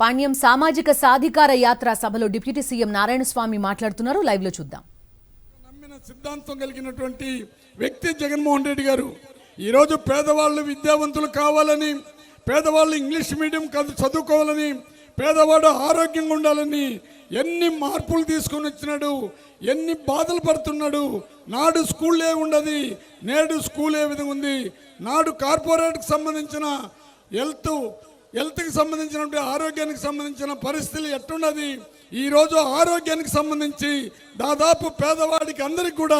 పాణ్యం సామాజిక సాధికార యాత్ర సభలో డిప్యూటీ సీఎం నారాయణస్వామి మాట్లాడుతున్నారు. లైవ్ లో చూద్దాం. నమ్మిన సిద్ధాంతం కలిగినటువంటి వ్యక్తి జగన్మోహన్ రెడ్డి గారు. ఈ రోజు పేదవాళ్ళు విద్యావంతులు కావాలని, పేదవాళ్ళు ఇంగ్లీష్ మీడియం చదువుకోవాలని, పేదవాడు ఆరోగ్యంగా ఉండాలని ఎన్ని మార్పులు తీసుకొని వచ్చినాడు, ఎన్ని బాధలు పడుతున్నాడు. నాడు స్కూలే ఉండదు, నేడు స్కూల్ ఏ విధంగా ఉంది. నాడు కార్పొరేట్కి సంబంధించిన హెల్త్కి సంబంధించిన ఆరోగ్యానికి సంబంధించిన పరిస్థితులు ఎట్టున్నది. ఈరోజు ఆరోగ్యానికి సంబంధించి దాదాపు పేదవాడికి అందరికి కూడా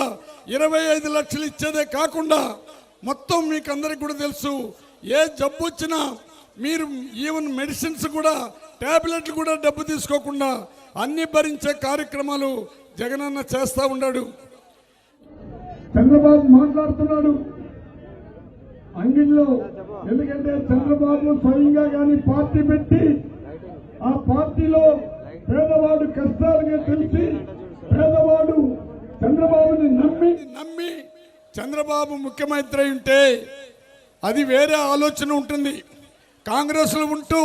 25 లక్షలు ఇచ్చేదే కాకుండా మొత్తం మీకు అందరికి కూడా తెలుసు, ఏ జబ్బు వచ్చినా మీరు ఈవెన్ మెడిసిన్స్ కూడా ట్యాబ్లెట్లు కూడా డబ్బు తీసుకోకుండా అన్ని భరించే కార్యక్రమాలు జగనన్న చేస్తూ ఉన్నాడు. చంద్రబాబు మాట్లాడుతున్నాడు అంగిల్లో, ఎందుకంటే చంద్రబాబు స్వయంగా కానీ పార్టీ పెట్టి ఆ పార్టీలో పేదవాడు కష్టాలుగా తెలిసి పేదవాడు చంద్రబాబుని నమ్మి చంద్రబాబు ముఖ్యమంత్రి ఉంటే అది వేరే ఆలోచన ఉంటుంది. కాంగ్రెస్లో ఉంటూ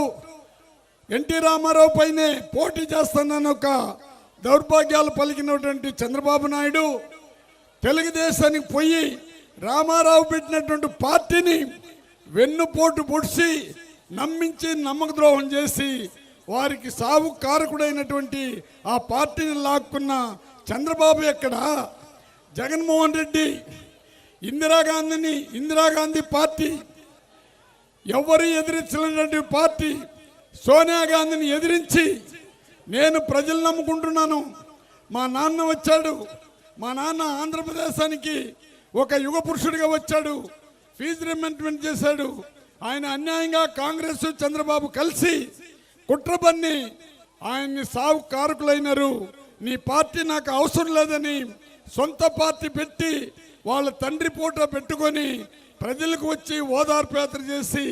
ఎన్టీ రామారావు పైనే పోటీ చేస్తానని ఒక దౌర్భాగ్యాలు పలికినటువంటి చంద్రబాబు నాయుడు తెలుగుదేశానికి పోయి రామారావు పెట్టినటువంటి పార్టీని వెన్నుపోటు పొడిచి నమ్మించి నమ్మక ద్రోహం చేసి వారికి సాగు కారకుడైనటువంటి ఆ పార్టీని లాక్కున్న చంద్రబాబు ఎక్కడ? జగన్మోహన్ రెడ్డి ఇందిరాగాంధీ పార్టీ ఎవరు ఎదిరించలేనటువంటి పార్టీ సోనియా గాంధీని ఎదిరించి నేను ప్రజలు నమ్ముకుంటున్నాను. మా నాన్న వచ్చాడు, మా నాన్న ఆంధ్రప్రదేశానికి ఒక యుగ పురుషుడిగా వచ్చాడు, ఫీజు రిమెంట్మెంట్ చేశాడు. ఆయన అన్యాయంగా కాంగ్రెస్ చంద్రబాబు కలిసి కుట్రబన్ని ఆయన్ని సాగు కారకులైనారు. నీ పార్టీ నాకు అవసరం లేదని సొంత పార్టీ పెట్టి వాళ్ళ తండ్రి ఫోటో పెట్టుకొని ప్రజలకు వచ్చి ఓదార్పు యాత్ర చేసి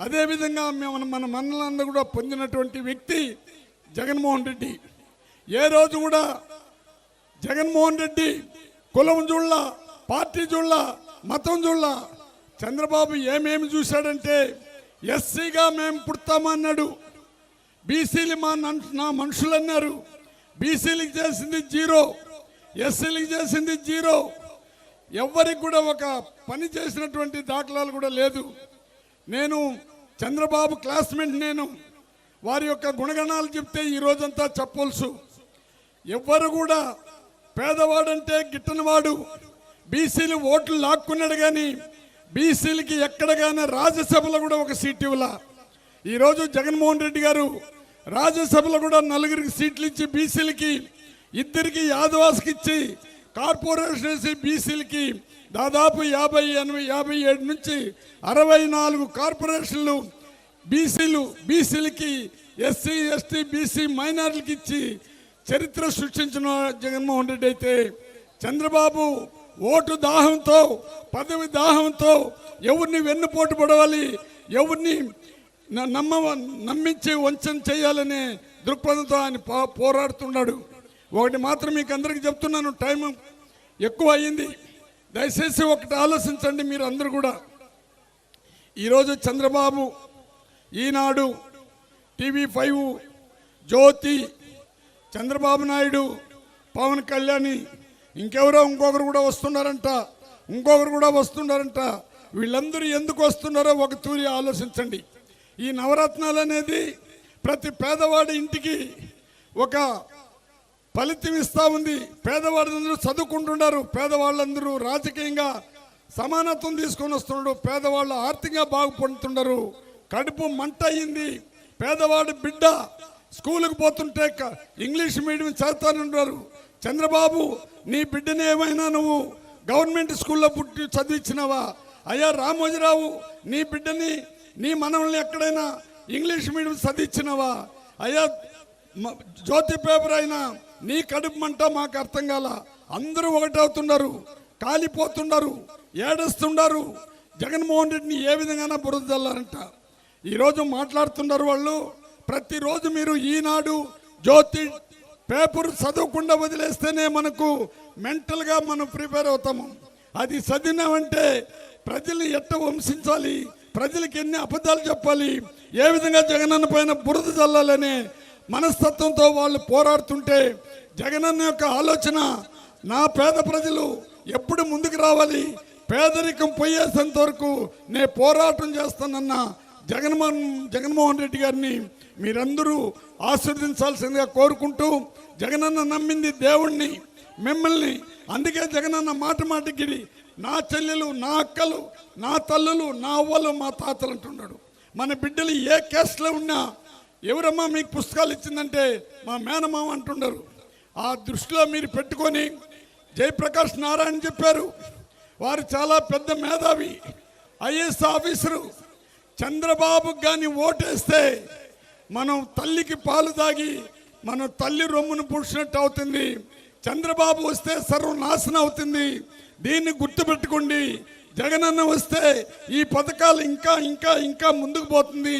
అదేవిధంగా మన మన్నలందరూ కూడా పొందినటువంటి వ్యక్తి జగన్మోహన్ రెడ్డి. ఏ రోజు కూడా జగన్మోహన్ రెడ్డి కులం చూళ్ళ, పార్టీ చూళ్ళ, మతం చూళ్ళ. చంద్రబాబు ఏమేమి చూశాడంటే ఎస్సీగా మేము పుడతామన్నాడు, బీసీలు నా మనుషులు అన్నారు. బీసీలకు చేసింది జీరో, ఎస్సీలకు చేసింది జీరో. ఎవరికి కూడా ఒక పని చేసినటువంటి దాఖలాలు కూడా లేదు. నేను చంద్రబాబు క్లాస్మేట్, నేను వారి యొక్క గుణగణాలు చెప్తే ఈ రోజంతా చెప్పవలసు. ఎవ్వరు కూడా పేదవాడంటే గిట్టనివాడు, బీసీలు ఓట్లు లాక్కున్నాడు కానీ బీసీలకి ఎక్కడగానే రాజ్యసభలో కూడా ఒక సీట్ ఇవ్వాల. ఈరోజు జగన్మోహన్ రెడ్డి గారు రాజ్యసభలో కూడా 4 సీట్లు ఇచ్చి బీసీలకి 2 యాదవాస్కి ఇచ్చి కార్పొరేషన్ వేసి బీసీలకి దాదాపు 57 నుంచి 64 కార్పొరేషన్లు బీసీలకి ఎస్సీ ఎస్టీ బీసీ మైనార్టీలకి ఇచ్చి చరిత్ర సృష్టించిన జగన్మోహన్ రెడ్డి అయితే చంద్రబాబు ఓటు దాహంతో, పదవి దాహంతో ఎవరిని వెన్నుపోటు పడవాలి, ఎవరిని నమ్మించి వంచన చేయాలనే దృక్పథంతో ఆయన పోరాడుతున్నాడు. ఒకటి మాత్రం మీకు అందరికీ చెప్తున్నాను, టైం ఎక్కువ అయ్యింది, దయచేసి ఒకటి ఆలోచించండి మీరు అందరూ కూడా. ఈరోజు చంద్రబాబు, ఈనాడు, TV5, జ్యోతి, చంద్రబాబు నాయుడు, పవన్ కళ్యాణ్, ఇంకొకరు కూడా వస్తున్నారంట. వీళ్ళందరూ ఎందుకు వస్తున్నారో ఒక తూరి ఆలోచించండి. ఈ నవరత్నాలు అనేది ప్రతి పేదవాడి ఇంటికి ఒక ఫలితం ఇస్తూ ఉంది. పేదవాళ్ళందరూ చదువుకుంటున్నారు, పేదవాళ్ళందరూ రాజకీయంగా సమానత్వం తీసుకొని వస్తున్నారు, పేదవాళ్ళు ఆర్థికంగా బాగుపడుతున్నారు. కడుపు మంట అయింది. పేదవాడి బిడ్డ స్కూలుకు పోతుంటే ఇంగ్లీష్ మీడియం చదువుతానంటారు. చంద్రబాబు, నీ బిడ్డని ఏమైనా నువ్వు గవర్నమెంట్ స్కూల్లో పుట్టి చదివించినావా? అయ్యా రామోజీరావు, నీ బిడ్డని, నీ మనవల్ని ఎక్కడైనా ఇంగ్లీష్ మీడియం చదివించినావా? అయ్యా జ్యోతి పేపర్ అయినా నీ కడుపు మంట మాకు అర్థం కాల. అందరూ ఒకటవుతున్నారు, కాలిపోతున్నారు, ఏడుస్తున్నారు. జగన్మోహన్ రెడ్డిని ఏ విధంగా బురద చల్లారంట. ఈరోజు మాట్లాడుతున్నారు వాళ్ళు. ప్రతిరోజు మీరు ఈనాడు, జ్యోతి పేపర్ చదవకుండా వదిలేస్తేనే మనకు మెంటల్గా మనం ప్రిపేర్ అవుతాము. అది చదివినామంటే ప్రజల్ని ఎట్ట వంశించాలి, ప్రజలకు ఎన్ని అబద్ధాలు చెప్పాలి, ఏ విధంగా జగనన్న పైన బురద చల్లాలనే మనస్తత్వంతో వాళ్ళు పోరాడుతుంటే జగనన్న యొక్క ఆలోచన నా పేద ప్రజలు ఎప్పుడు ముందుకు రావాలి, పేదరికం పోయేంత వరకు నేను పోరాటం చేస్తానన్న జగన్మోహన్ రెడ్డి గారిని మీరందరూ ఆశీర్వదించాల్సిందిగా కోరుకుంటూ, జగనన్న నమ్మింది దేవుణ్ణి, మిమ్మల్ని. అందుకే జగనన్న మాట మాటికి నా చెల్లెలు, నా అక్కలు, నా తల్లులు, నా అవ్వలు, మా తాతలు అంటున్నాడు. మన బిడ్డలు ఏ కేసులో ఉన్నా ఎవరమ్మా మీకు పుస్తకాలు ఇచ్చిందంటే మా మేనమామ అంటున్నారు. ఆ దృష్టిలో మీరు పెట్టుకొని జయప్రకాష్ నారాయణ చెప్పారు, వారు చాలా పెద్ద మేధావి, ఐఏఎస్ ఆఫీసరు. చంద్రబాబు కానీ ఓటేస్తే మనం తల్లికి పాలు తాగి మన తల్లి రొమ్మును పుడిచినట్టు అవుతుంది. చంద్రబాబు వస్తే సర్వనాశనం అవుతుంది. దీన్ని గుర్తుపెట్టుకోండి. జగనన్న వస్తే ఈ పథకాలు ఇంకా ఇంకా ఇంకా ముందుకు పోతుంది.